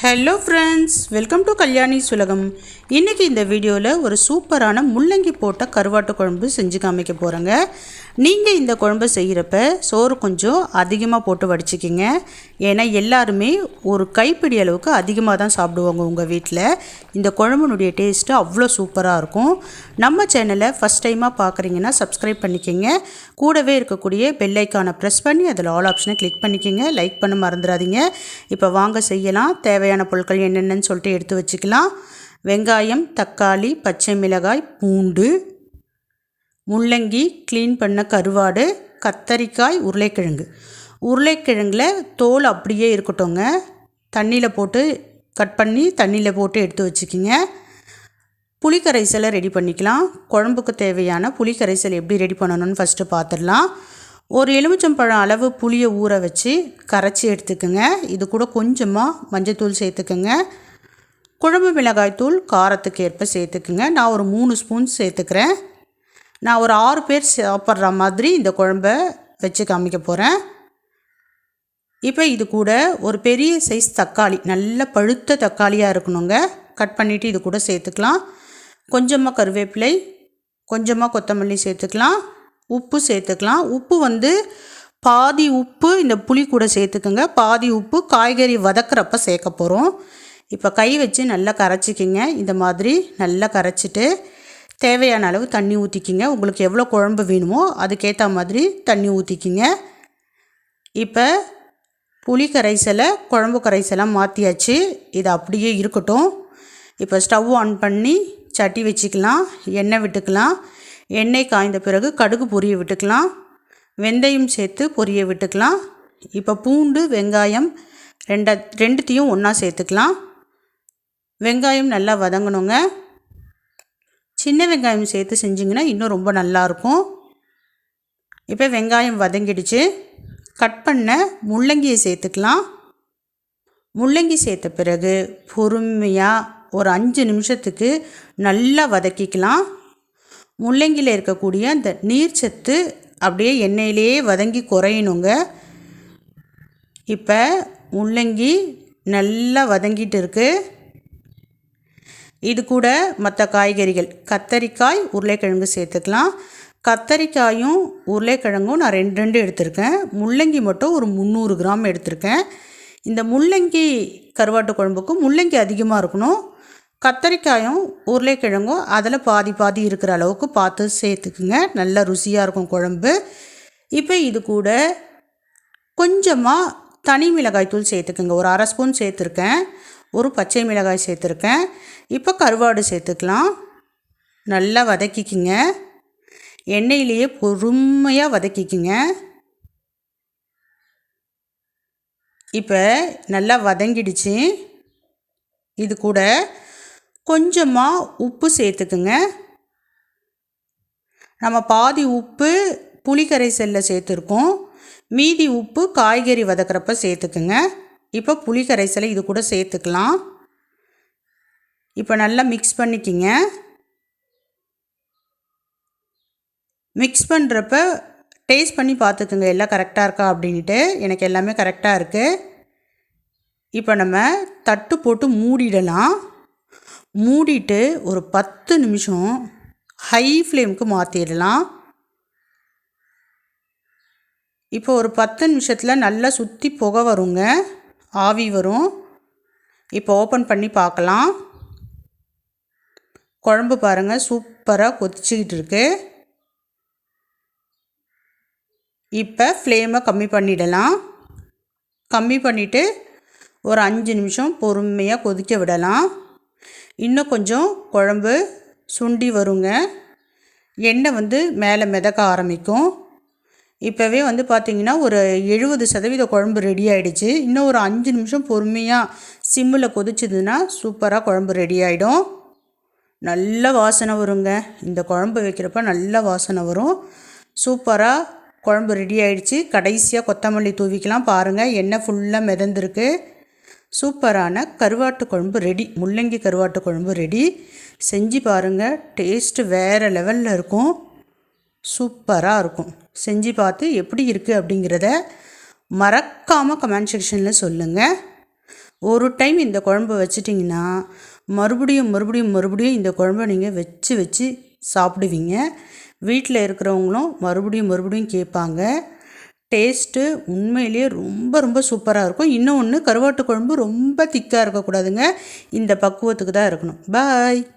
Hello friends, welcome to Kalyani சுலகம். இன்றைக்கி இந்த வீடியோவில் ஒரு சூப்பரான முள்ளங்கி போட்ட கருவாட்டு குழம்பு செஞ்சு காமிக்க போகிறேங்க. நீங்கள் இந்த குழம்பு செய்கிறப்ப சோறு கொஞ்சம் அதிகமாக போட்டு வடிச்சிக்கிங்க. ஏன்னா எல்லாருமே ஒரு கைப்பிடி அளவுக்கு அதிகமாக தான் சாப்பிடுவாங்க உங்கள் வீட்டில். இந்த குழம்புனுடைய டேஸ்ட்டு அவ்வளோ சூப்பராக இருக்கும். நம்ம சேனலை ஃபஸ்ட் டைமாக பார்க்குறீங்கன்னா சப்ஸ்கிரைப் பண்ணிக்கிங்க. கூடவே இருக்கக்கூடிய பெல் ஐக்கானை ப்ரெஸ் பண்ணி அதில் ஆல் ஆப்ஷனை கிளிக் பண்ணிக்கிங்க. லைக் பண்ண மறந்துடாதீங்க. இப்போ வாங்க செய்யலாம். தேவையான பொருட்கள் என்னென்னு சொல்லிட்டு எடுத்து வச்சுக்கலாம். வெங்காயம், தக்காளி, பச்சை மிளகாய், பூண்டு, முள்ளங்கி, க்ளீன் பண்ண கருவாடு, கத்தரிக்காய், உருளைக்கிழங்கில் தோல் அப்படியே இருக்கட்டும்ங்க. தண்ணியில் போட்டு கட் பண்ணி தண்ணியில் போட்டு எடுத்து வச்சுக்கிங்க. புளிக்கரைசலை ரெடி பண்ணிக்கலாம். குழம்புக்கு தேவையான புளிக்கரைசல் எப்படி ரெடி பண்ணணும்னு ஃபஸ்ட்டு பார்த்துடலாம். ஒரு எலுமிச்சம்பழம் அளவு புளியை ஊற வச்சு கரைச்சி எடுத்துக்கோங்க. இது கூட கொஞ்சமாக மஞ்சள்தூள் சேர்த்துக்குங்க. குழம்பு மிளகாய்த்தூள் காரத்துக்கு ஏற்ப சேர்த்துக்குங்க. நான் ஒரு 3 ஸ்பூன் சேர்த்துக்கிறேன். நான் ஒரு 6 பேர் சாப்பிட்ற மாதிரி இந்த குழம்பை வச்சு காமிக்க போகிறேன். இப்போ இது கூட ஒரு பெரிய சைஸ் தக்காளி, நல்ல பழுத்த தக்காளியாக இருக்கணுங்க, கட் பண்ணிவிட்டு இது கூட சேர்த்துக்கலாம். கொஞ்சமாக கருவேப்பிலை, கொஞ்சமாக கொத்தமல்லி சேர்த்துக்கலாம். உப்பு சேர்த்துக்கலாம். உப்பு பாதி உப்பு இந்த புளி கூட சேர்த்துக்குங்க. பாதி உப்பு காய்கறி வதக்கிறப்ப சேர்க்க போகிறோம். இப்போ கை வச்சு நல்லா கரைச்சிக்கிங்க. இந்த மாதிரி நல்லா கரைச்சிட்டு தேவையான அளவு தண்ணி ஊற்றிக்கிங்க. உங்களுக்கு எவ்வளோ குழம்பு வேணுமோ அதுக்கேற்ற மாதிரி தண்ணி ஊற்றிக்கிங்க. இப்போ புளி கரைசலை குழம்பு கரைசலாக மாற்றியாச்சு. இது அப்படியே இருக்கட்டும். இப்போ ஸ்டவ் ஆன் பண்ணி சட்டி வச்சுக்கலாம். எண்ணெய் விட்டுக்கலாம். எண்ணெய் காய்ந்த பிறகு கடுகு பொரிய விட்டுக்கலாம். வெந்தயம் சேர்த்து பொரிய விட்டுக்கலாம். இப்போ பூண்டு, வெங்காயம் ரெண்டுத்தையும் ஒன்றா சேர்த்துக்கலாம். வெங்காயம் நல்லா வதங்கணுங்க. சின்ன வெங்காயம் சேர்த்து செஞ்சிங்கன்னா இன்னும் ரொம்ப நல்லாயிருக்கும். இப்போ வெங்காயம் வதங்கிடுச்சு. கட் பண்ண முள்ளங்கியை சேர்த்துக்கலாம். முள்ளங்கி சேர்த்த பிறகு பொறுமையாக ஒரு 5 நிமிஷத்துக்கு நல்லா வதக்கிக்கலாம். முள்ளங்கியில் இருக்கக்கூடிய அந்த நீர் சத்து அப்படியே எண்ணெயிலேயே வதங்கி குறையணுங்க. இப்போ முள்ளங்கி நல்லா வதங்கிட்டு இருக்குது. இது கூட மற்ற காய்கறிகள் கத்தரிக்காய், உருளைக்கிழங்கு சேர்த்துக்கலாம். கத்தரிக்காயும் உருளைக்கிழங்கும் நான் 2 எடுத்திருக்கேன். முள்ளங்கி மட்டும் ஒரு 300 கிராம் எடுத்திருக்கேன். இந்த முள்ளங்கி கருவாட்டு குழம்புக்கு முள்ளங்கி அதிகமாக இருக்கணும். கத்தரிக்காயும் உருளைக்கிழங்கும் அதில் பாதி இருக்கிற அளவுக்கு பார்த்து சேர்த்துக்குங்க. நல்ல ருசியாக இருக்கும் குழம்பு. இப்போ இது கூட கொஞ்சமாக தனி மிளகாய்த்தூள் சேர்த்துக்குங்க. ஒரு 1/2 ஸ்பூன் சேர்த்துருக்கேன். ஒரு பச்சை மிளகாய் சேர்த்துருக்கேன். இப்போ கருவாடு சேர்த்துக்கலாம். நல்லா வதக்கிக்கிங்க. எண்ணெயிலேயே பொறுமையாக வதக்கிக்கிங்க. இப்போ நல்லா வதங்கிடுச்சு. இது கூட கொஞ்சமாக உப்பு சேர்த்துக்குங்க. நம்ம பாதி உப்பு புளிக்கரைசலில் சேர்த்துருக்கோம். மீதி உப்பு காய்கறி வதக்கிறப்ப சேர்த்துக்குங்க. இப்போ புளிக்கரைசலை இது கூட சேர்த்துக்கலாம். இப்போ நல்லா மிக்ஸ் பண்ணிக்கிங்க. மிக்ஸ் பண்ணுறப்ப டேஸ்ட் பண்ணி பார்த்துக்குங்க எல்லாம் கரெக்டாக இருக்கா அப்படின்ட்டு. எனக்கு எல்லாமே கரெக்டாக இருக்குது. இப்போ நம்ம தட்டு போட்டு மூடிடலாம். மூடிட்டு ஒரு 10 நிமிஷம் ஹை ஃப்ளேமுக்கு மாற்றிடலாம். இப்போ ஒரு 10 நிமிஷத்தில் நல்லா சுற்றி புகை வருங்க, ஆவி வரும். இப்போ ஓப்பன் பண்ணி பார்க்கலாம். குழம்பு பாருங்கள், சூப்பராக கொதிச்சுக்கிட்டு இருக்கு. இப்போ ஃப்ளேமை கம்மி பண்ணிடலாம். கம்மி பண்ணிவிட்டு ஒரு 5 நிமிஷம் பொறுமையாக கொதிக்க விடலாம். இன்னும் கொஞ்சம் குழம்பு சுண்டி வருங்க. எண்ணெய் மேலே மிதக்க ஆரம்பிக்கும். இப்போவே பார்த்திங்கன்னா ஒரு 70% குழம்பு ரெடி ஆகிடுச்சு. இன்னும் ஒரு 5 நிமிஷம் பொறுமையாக சிம்மில் கொதிச்சதுன்னா சூப்பராக குழம்பு ரெடி ஆகிடும். நல்ல வாசனை வருங்க. இந்த குழம்பு வைக்கிறப்ப நல்ல வாசனை வரும். சூப்பராக குழம்பு ரெடி ஆகிடுச்சு. கடைசியாக கொத்தமல்லி தூவிக்கலாம். பாருங்கள், எண்ணெய் ஃபுல்லாக மிதந்துருக்கு. சூப்பரான கருவாட்டு குழம்பு ரெடி. முள்ளங்கி கருவாட்டு குழம்பு ரெடி. செஞ்சு பாருங்கள். டேஸ்ட்டு வேறு லெவலில் இருக்கும். சூப்பராக இருக்கும். செஞ்சு பார்த்து எப்படி இருக்குது அப்படிங்கிறத மறக்காமல் கமெண்ட் செக்ஷனில் சொல்லுங்கள். ஒரு டைம் இந்த குழம்பு வச்சிட்டிங்கன்னா மறுபடியும் மறுபடியும் மறுபடியும் இந்த குழம்பை நீங்கள் வச்சு வச்சு சாப்பிடுவீங்க. வீட்டில் இருக்கிறவங்களும் மறுபடியும் மறுபடியும் கேட்பாங்க. டேஸ்ட்டு உண்மையிலேயே ரொம்ப ரொம்ப சூப்பராக இருக்கும். இன்னொன்று, கருவாட்டு குழம்பு ரொம்ப திக்காக இருக்கக்கூடாதுங்க. இந்த பக்குவத்துக்கு தான் இருக்கணும். பாய்.